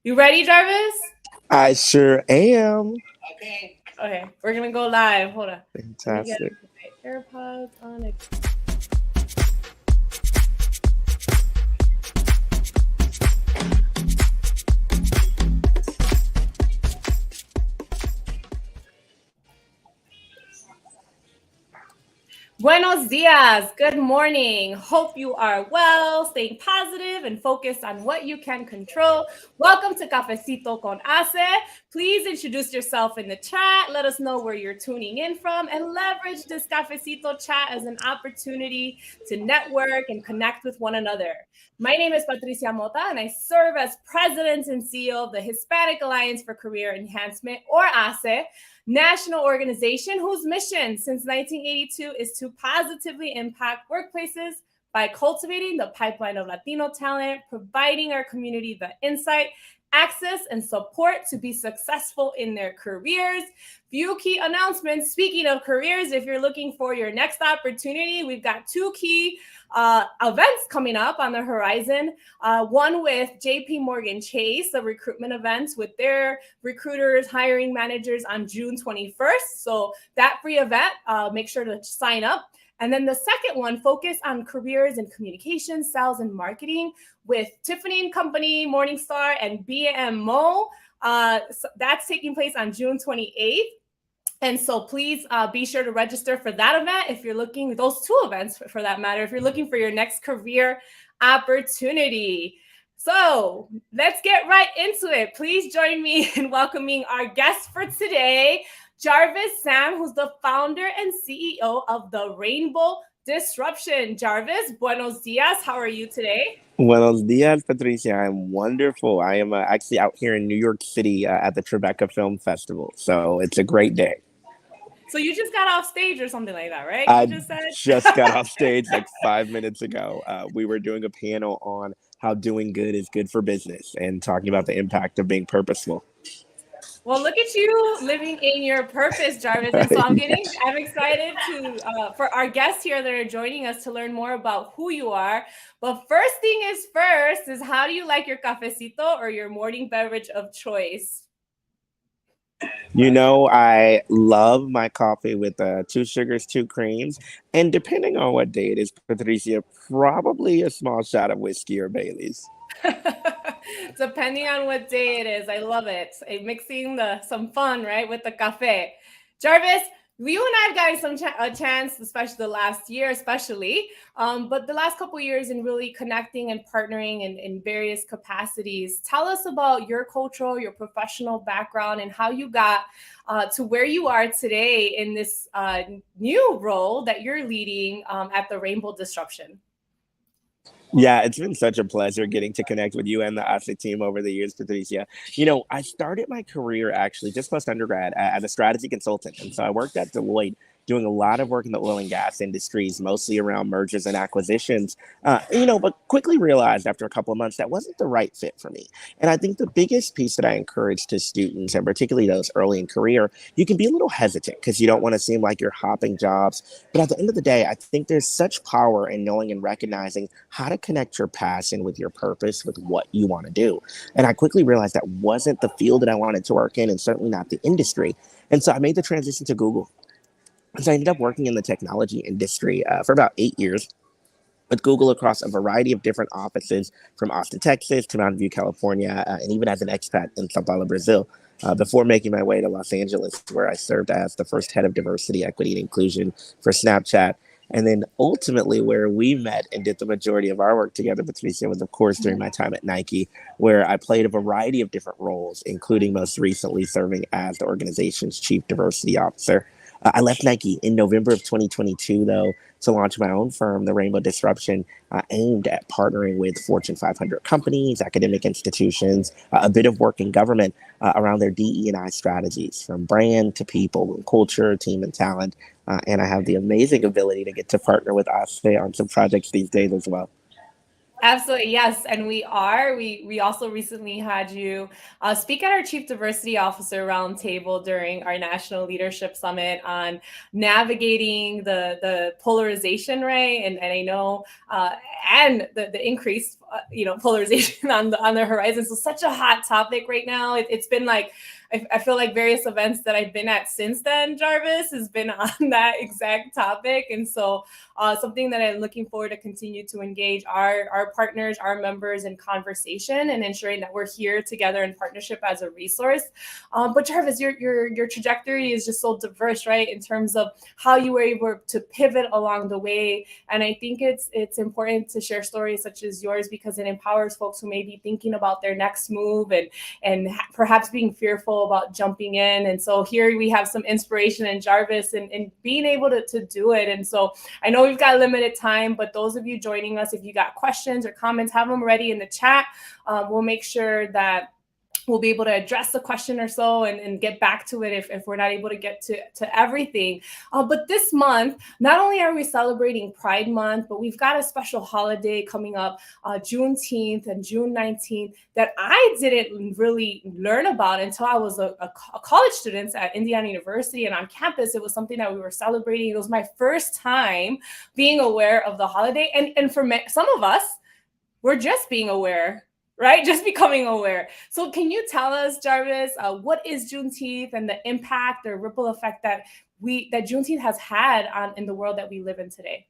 You ready, Jarvis? I sure am. Okay, we're gonna go live. Hold on. Let me get Fantastic. my AirPods on. Buenos dias. Good morning. Hope you are well, staying positive and focused on what you can control. Welcome to Cafecito con HACE. Please introduce yourself in the chat. Let us know where you're tuning in from and leverage this Cafecito chat as an opportunity to network and connect with one another. My name is Patricia Mota, and I serve as President and CEO of the Hispanic Alliance for Career Enhancement, or HACE, national organization whose mission since 1982 is to positively impact workplaces by cultivating the pipeline of Latino talent, providing our community the insight, access, and support to be successful in their careers. Few key announcements. Speaking of careers, if you're looking for your next opportunity, we've got two key events coming up on the horizon. One with JP Morgan Chase, a recruitment event with their recruiters, hiring managers on June 21st. So that free event, make sure to sign up. And then the second one, focus on careers in communication, sales, and marketing with Tiffany & Company, Morningstar, and BMO. So that's taking place on June 28th. And so please be sure to register for that event if you're looking, those two events for that matter, if you're looking for your next career opportunity. So let's get right into it. Please join me in welcoming our guest for today, Jarvis Sam, who's the founder and CEO of the Rainbow Disruption. Jarvis, buenos dias. How are you today? Buenos dias, Patricia. I'm wonderful. I am actually out here in New York City at the Tribeca Film Festival. So it's a great day. So you just got off stage or something like that, right? I You just said? just got off stage like 5 minutes ago. We were doing a panel on how doing good is good for business and talking about the impact of being purposeful. Well, look at you living in your purpose, Jarvis. And so I'm excited for our guests here that are joining us to learn more about who you are. But first thing is first is, how do you like your cafecito or your morning beverage of choice? I love my coffee with 2 sugars, 2 creams, and depending on what day it is, Patricia, probably a small shot of whiskey or Bailey's. Depending on what day it is. I love it. Mixing some fun, right, with the cafe. Jarvis, you and I have gotten a chance, especially the last year, but the last couple of years in really connecting and partnering in various capacities. Tell us about your cultural, your professional background, and how you got to where you are today in this new role that you're leading at the Rainbow Disruption. Yeah, it's been such a pleasure getting to connect with you and the ASIC team over the years, Patricia. I started my career actually just post undergrad as a strategy consultant. And so I worked at Deloitte doing a lot of work in the oil and gas industries, mostly around mergers and acquisitions, but quickly realized after a couple of months that wasn't the right fit for me. And I think the biggest piece that I encourage to students, and particularly those early in career, you can be a little hesitant because you don't want to seem like you're hopping jobs. But at the end of the day, I think there's such power in knowing and recognizing how to connect your passion with your purpose, with what you want to do. And I quickly realized that wasn't the field that I wanted to work in, and certainly not the industry. And so I made the transition to Google. So I ended up working in the technology industry for about 8 years with Google across a variety of different offices, from Austin, Texas to Mountain View, California, and even as an expat in Sao Paulo, Brazil, before making my way to Los Angeles, where I served as the first head of diversity, equity, and inclusion for Snapchat. And then ultimately where we met and did the majority of our work together, Patricia, was, of course, during my time at Nike, where I played a variety of different roles, including most recently serving as the organization's chief diversity officer. I left Nike in November of 2022, though, to launch my own firm, the Rainbow Disruption, aimed at partnering with Fortune 500 companies, academic institutions, a bit of work in government around their DE&I strategies, from brand to people and culture, team and talent. And I have the amazing ability to get to partner with ASE on some projects these days as well. Absolutely, yes, and we are. We also recently had you speak at our Chief Diversity Officer Roundtable during our National Leadership Summit on navigating the polarization, right? And I know and the increased polarization on the horizon. So such a hot topic right now. It's been like I feel like various events that I've been at since then, Jarvis, has been on that exact topic, and so something that I'm looking forward to continue to engage our partners, our members in conversation and ensuring that we're here together in partnership as a resource. But Jarvis, your trajectory is just so diverse, right? In terms of how you were able to pivot along the way. And I think it's important to share stories such as yours because it empowers folks who may be thinking about their next move and perhaps being fearful about jumping in. And so here we have some inspiration in Jarvis and being able to do it. And so I know we've got limited time, but those of you joining us, if you got questions or comments, have them ready in the chat. We'll make sure that we'll be able to address the question or so and get back to it if we're not able to get to everything. But this month, not only are we celebrating Pride Month, but we've got a special holiday coming up, Juneteenth and June 19th, that I didn't really learn about until I was a college student at Indiana University and on campus. It was something that we were celebrating. It was my first time being aware of the holiday. And for some of us, we're just being aware, right? Just becoming aware. So can you tell us, Jarvis, what is Juneteenth and the impact or ripple effect that Juneteenth has had in the world that we live in today?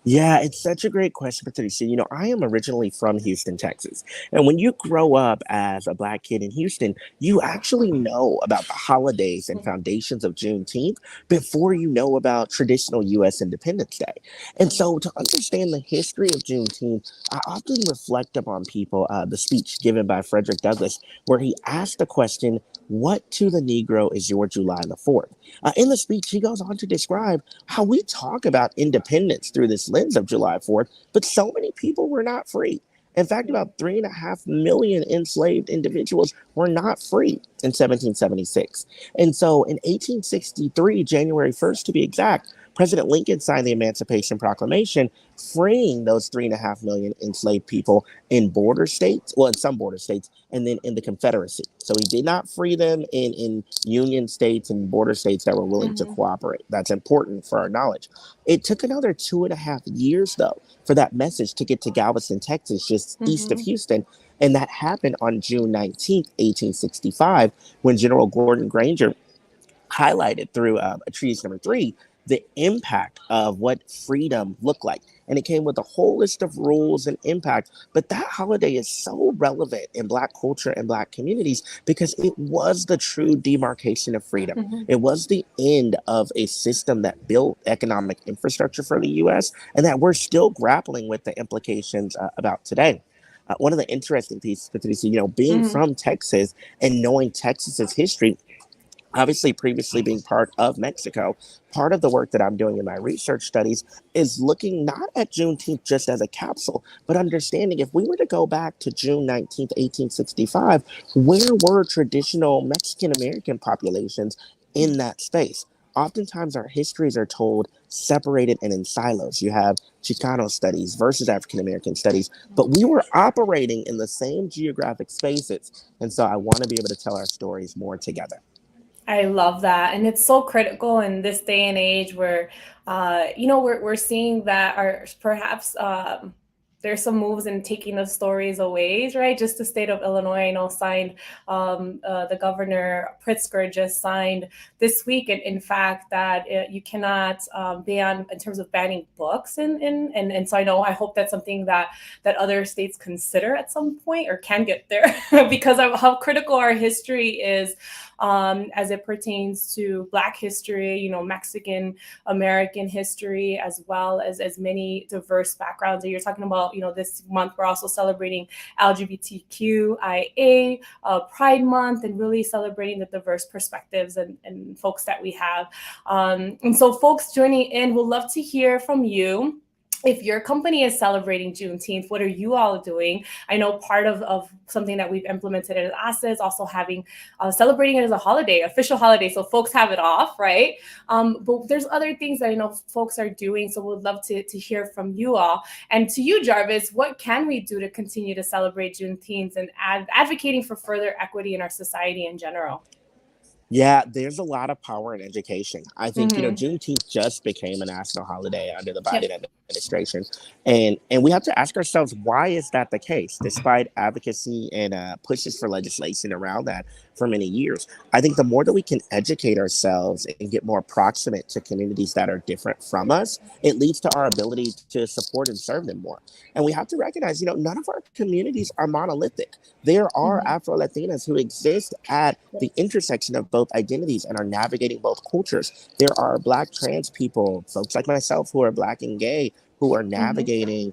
Yeah, it's such a great question, Patricia. I am originally from Houston, Texas. And when you grow up as a Black kid in Houston, you actually know about the holidays and foundations of Juneteenth before you know about traditional U.S. Independence Day. And so to understand the history of Juneteenth, I often reflect upon the speech given by Frederick Douglass, where he asked the question, what to the Negro is your July the 4th? In the speech, he goes on to describe how we talk about independence through this lens of July 4th, but so many people were not free. In fact, about 3.5 million enslaved individuals were not free in 1776. And so in 1863, January 1st to be exact, President Lincoln signed the Emancipation Proclamation, freeing those 3.5 million enslaved people in border states, well, in some border states, and then in the Confederacy. So he did not free them in Union states and border states that were willing to cooperate. That's important for our knowledge. It took another 2.5 years, though, for that message to get to Galveston, Texas, just east of Houston. And that happened on June 19th, 1865, when General Gordon Granger highlighted through a treatise number 3 the impact of what freedom looked like. And it came with a whole list of rules and impact. But that holiday is so relevant in Black culture and Black communities because it was the true demarcation of freedom. It was the end of a system that built economic infrastructure for the U.S. and that we're still grappling with the implications about today. One of the interesting pieces, Patricia, being from Texas and knowing Texas's history, obviously previously being part of Mexico, part of the work that I'm doing in my research studies is looking not at Juneteenth just as a capsule, but understanding if we were to go back to June 19th, 1865, where were traditional Mexican American populations in that space? Oftentimes our histories are told separated and in silos. You have Chicano studies versus African American studies, but we were operating in the same geographic spaces. And so I want to be able to tell our stories more together. I love that. And it's so critical in this day and age where, we're seeing that perhaps there's some moves in taking the stories away, right? Just the state of Illinois, I know, signed, the governor Pritzker just signed this week, in fact, that you cannot ban in terms of banning books. And so I hope that's something that other states consider at some point or can get there because of how critical our history is. As it pertains to Black history, Mexican American history, as well as many diverse backgrounds. And you're talking about, this month we're also celebrating LGBTQIA Pride Month and really celebrating the diverse perspectives and folks that we have. And so folks joining in, we'll love to hear from you. if your company is celebrating Juneteenth, what are you all doing? I know part of something that we've implemented at ASA is also having celebrating it as a holiday, official holiday, so folks have it off, right? But there's other things that I know folks are doing, so we'd love to hear from you all. And to you, Jarvis, what can we do to continue to celebrate Juneteenth and advocating for further equity in our society in general? Yeah, there's a lot of power in education. I think, Mm-hmm. Juneteenth just became a national holiday under the Biden Yep. administration. And we have to ask ourselves, why is that the case, despite advocacy and pushes for legislation around that for many years? I think the more that we can educate ourselves and get more proximate to communities that are different from us, it leads to our ability to support and serve them more. And we have to recognize, none of our communities are monolithic. There are Mm-hmm. Afro Latinas who exist at the intersection of both identities and are navigating both cultures. There are Black trans people, folks like myself who are Black and gay, who are Mm-hmm. navigating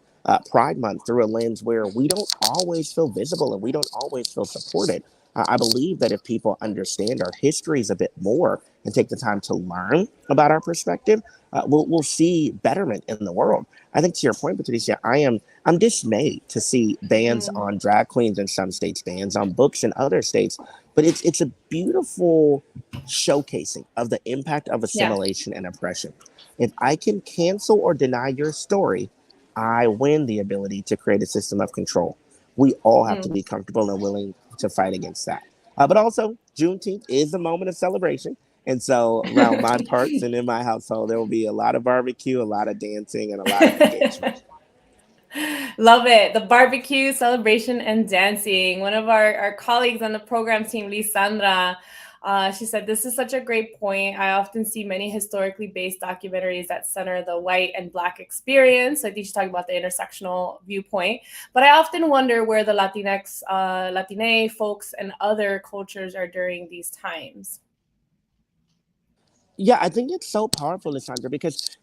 Pride Month through a lens where we don't always feel visible and we don't always feel supported. I believe that if people understand our histories a bit more and take the time to learn about our perspective, we'll see betterment in the world. I think to your point, Patricia, I'm dismayed to see bans Mm-hmm. on drag queens in some states, bans on books in other states, but it's a beautiful showcasing of the impact of Yeah. assimilation and oppression. If I can cancel or deny your story, I win the ability to create a system of control. We all have to Mm. be comfortable and willing to fight against that. But also, Juneteenth is a moment of celebration. And so, around my parts and in my household, there will be a lot of barbecue, a lot of dancing, and a lot of engagement. Love it. The barbecue, celebration, and dancing. One of our colleagues on the program team, Lisandra, she said, this is such a great point. I often see many historically based documentaries that center the white and Black experience. I think she's talking about the intersectional viewpoint. But I often wonder where the Latinx, Latine folks and other cultures are during these times. Yeah, I think it's so powerful, Lissandra, because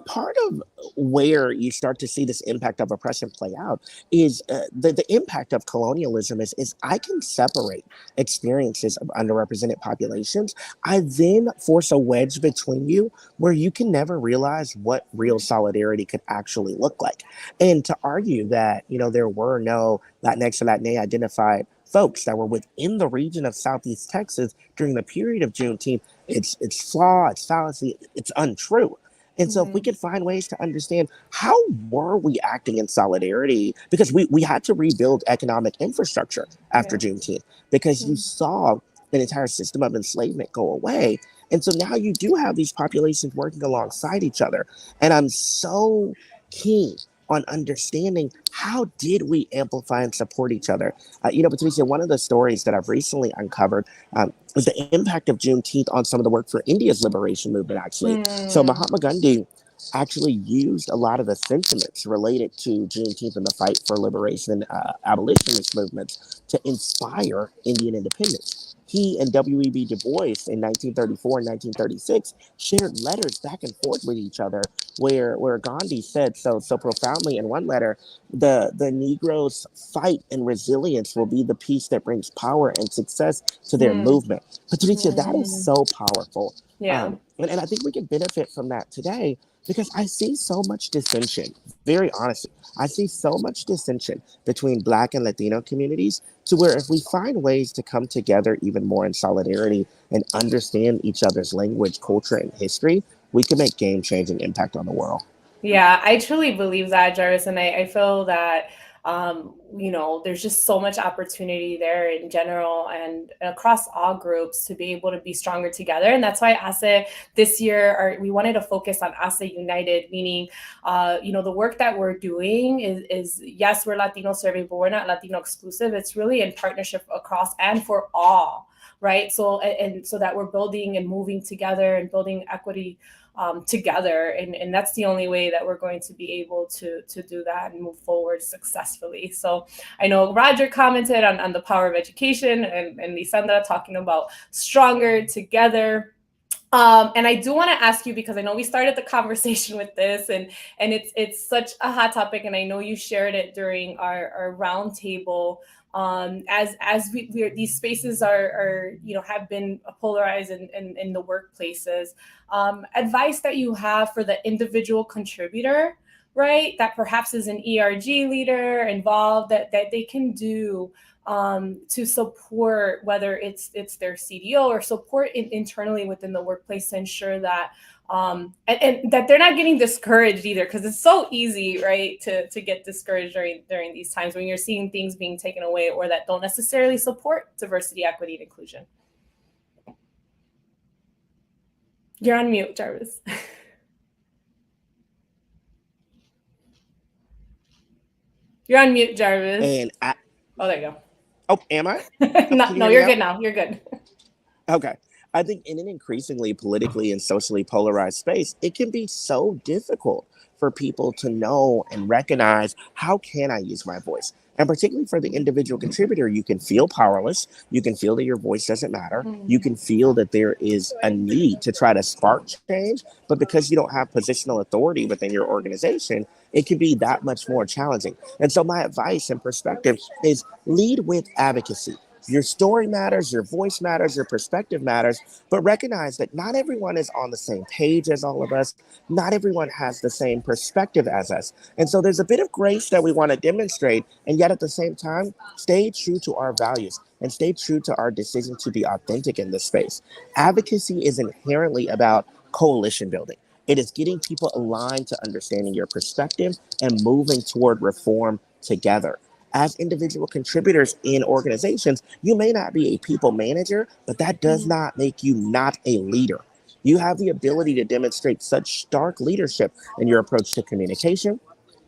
part of where you start to see this impact of oppression play out is the impact of colonialism is I can separate experiences of underrepresented populations. I then force a wedge between you where you can never realize what real solidarity could actually look like. And to argue that, there were no Latinx or Latina identified folks that were within the region of Southeast Texas during the period of Juneteenth, it's flawed, it's fallacy, it's untrue. And so if we Mm-hmm. could find ways to understand how were we acting in solidarity, because we had to rebuild economic infrastructure after Yeah. Juneteenth, because you saw an entire system of enslavement go away. And so now you do have these populations working alongside each other. And I'm so keen on understanding how did we amplify and support each other. Patricia, one of the stories that I've recently uncovered was the impact of Juneteenth on some of the work for India's liberation movement, actually. So Mm. Mahatma Gandhi actually used a lot of the sentiments related to Juneteenth and the fight for liberation and abolitionist movements to inspire Indian independence. He and W.E.B. Du Bois in 1934 and 1936 shared letters back and forth with each other where Gandhi said so profoundly in one letter, the Negroes' fight and resilience will be the peace that brings power and success to their Mm. movement. Patricia, that is Mm. so powerful. Yeah. And I think we can benefit from that today because I see so much dissension, very honestly. I see so much dissension between Black and Latino communities to where if we find ways to come together even more in solidarity and understand each other's language, culture, and history, we can make game changing impact on the world. Yeah, I truly believe that, Jarvis, and I feel that there's just so much opportunity there in general and across all groups to be able to be stronger together. And that's why ASE this year, we wanted to focus on ASE United, meaning, the work that we're doing is yes, we're Latino serving, but we're not Latino exclusive. It's really in partnership across and for all, right? So, and so that we're building and moving together and building equity together, and that's the only way that we're going to be able to do that and move forward successfully. So I know Roger commented on the power of education, and Lisandra talking about stronger together. And I do want to ask you, because I know we started the conversation with this, and it's such a hot topic, and I know you shared it during our roundtable. As these spaces are have been polarized in the workplaces, advice that you have for the individual contributor, right? That perhaps is an ERG leader involved that they can do to support, whether it's their CDO or support internally within the workplace to ensure that and that they're not getting discouraged either, because it's so easy, right, to get discouraged during these times when you're seeing things being taken away or that don't necessarily support diversity, equity, and inclusion. You're on mute, Jarvis. You're on mute, Jarvis. And oh, there you go. Oh, am I? No, you're good now. You're good. Okay. I think in an increasingly politically and socially polarized space, it can be so difficult for people to know and recognize, how can I use my voice? And particularly for the individual contributor, you can feel powerless. You can feel that your voice doesn't matter. You can feel that there is a need to try to spark change. But because you don't have positional authority within your organization, it can be that much more challenging. And so my advice and perspective is lead with advocacy. Your story matters, your voice matters, your perspective matters, but recognize that not everyone is on the same page as all of us. Not everyone has the same perspective as us. And so there's a bit of grace that we want to demonstrate, and yet at the same time, stay true to our values and stay true to our decision to be authentic in this space. Advocacy is inherently about coalition building. It is getting people aligned to understanding your perspective and moving toward reform together. As individual contributors in organizations, you may not be a people manager, but that does not make you not a leader. You have the ability to demonstrate such stark leadership in your approach to communication,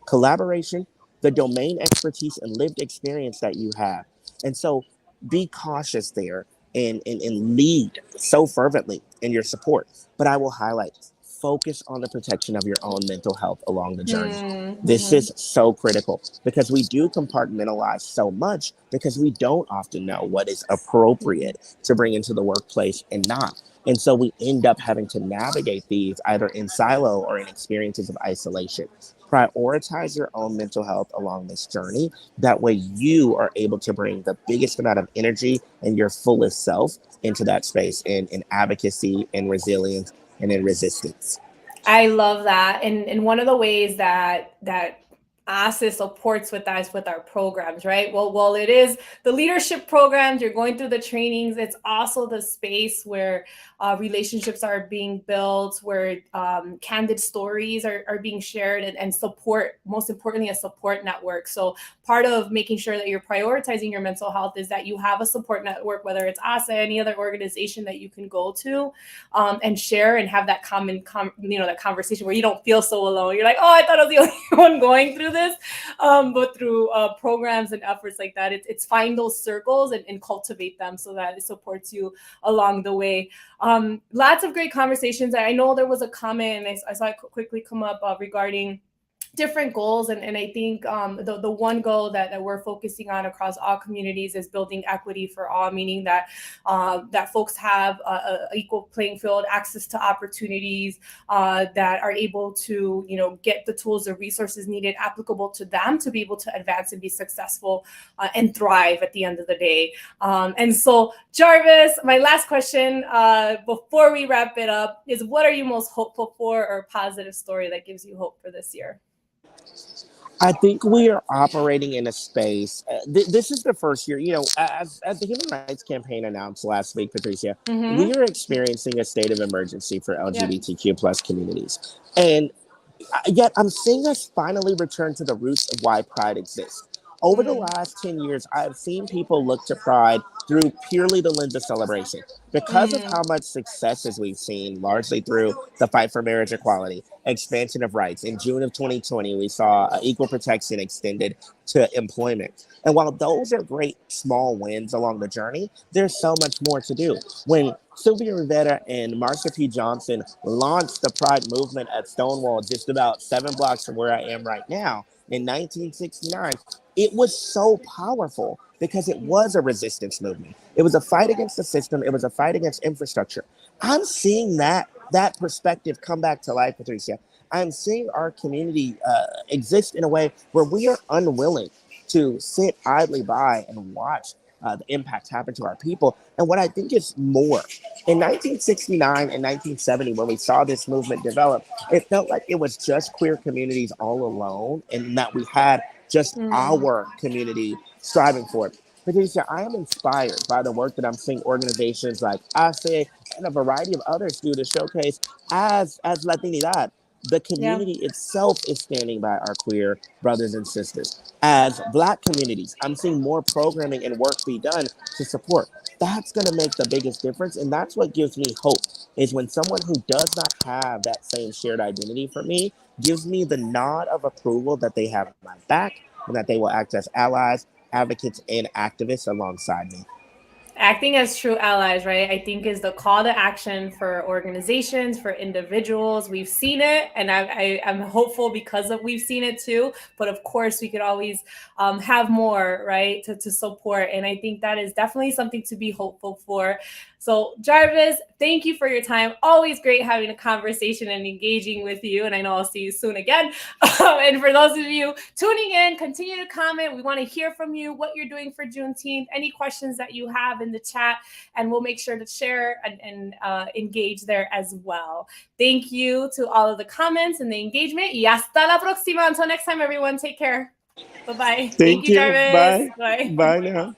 collaboration, the domain expertise and lived experience that you have. And so be cautious there and lead so fervently in your support. But I will highlight, focus on the protection of your own mental health along the journey. This is so critical because we do compartmentalize so much because we don't often know what is appropriate to bring into the workplace and not. And so we end up having to navigate these either in silo or in experiences of isolation. Prioritize your own mental health along this journey. That way you are able to bring the biggest amount of energy and your fullest self into that space in advocacy and resilience and in resistance. I love that. And one of the ways that HACE supports with us with our programs, right? Well, it is the leadership programs, you're going through the trainings. It's also the space where relationships are being built, where candid stories are being shared and support, most importantly, a support network. So part of making sure that you're prioritizing your mental health is that you have a support network, whether it's HACE, any other organization that you can go to and share and have that that conversation where you don't feel so alone. You're like, oh, I thought I was the only one going through this. But through programs and efforts like that, it's find those circles and cultivate them so that it supports you along the way. Lots of great conversations. I know there was a comment, and I saw it quickly come up regarding different goals. And I think the one goal that we're focusing on across all communities is building equity for all, meaning that that folks have an equal playing field, access to opportunities, that are able to, get the tools or resources needed applicable to them to be able to advance and be successful and thrive at the end of the day. And so, Jarvis, my last question before we wrap it up is, what are you most hopeful for, or positive story that gives you hope for this year? I think we are operating in a space. This is the first year, as the Human Rights Campaign announced last week, Patricia, we are experiencing a state of emergency for LGBTQ plus communities. And yet I'm seeing us finally return to the roots of why Pride exists. Over the last 10 years, I've seen people look to Pride through purely the lens of celebration. Because of how much successes we've seen, largely through the fight for marriage equality, expansion of rights. In June of 2020, we saw equal protection extended to employment. And while those are great small wins along the journey, there's so much more to do. When Sylvia Rivera and Marsha P. Johnson launched the Pride movement at Stonewall, just about 7 blocks from where I am right now, in 1969, it was so powerful because it was a resistance movement. It was a fight against the system. It was a fight against infrastructure. I'm seeing that perspective come back to life, Patricia. I'm seeing our community exist in a way where we are unwilling to sit idly by and watch the impacts happen to our people. And what I think is more, in 1969 and 1970, when we saw this movement develop, it felt like it was just queer communities all alone, and that we had just our community striving for it. Patricia, I am inspired by the work that I'm seeing organizations like HACE and a variety of others do to showcase as Latinidad. The community itself is standing by our queer brothers and sisters. As Black communities, I'm seeing more programming and work be done to support. That's going to make the biggest difference. And that's what gives me hope, is when someone who does not have that same shared identity for me gives me the nod of approval that they have my back and that they will act as allies, advocates, and activists alongside me. Acting as true allies, right, I think is the call to action for organizations, for individuals. We've seen it, and I'm hopeful because of we've seen it too. But of course, we could always have more, right, to support. And I think that is definitely something to be hopeful for. So Jarvis, thank you for your time. Always great having a conversation and engaging with you. And I know I'll see you soon again. And for those of you tuning in, continue to comment. We want to hear from you, what you're doing for Juneteenth, any questions that you have in the chat, and we'll make sure to share and engage there as well. Thank you to all of the comments and the engagement. Y hasta la próxima. Until next time, everyone, take care. Bye-bye. Thank you, you. Jarvis. Bye. Bye. Bye now.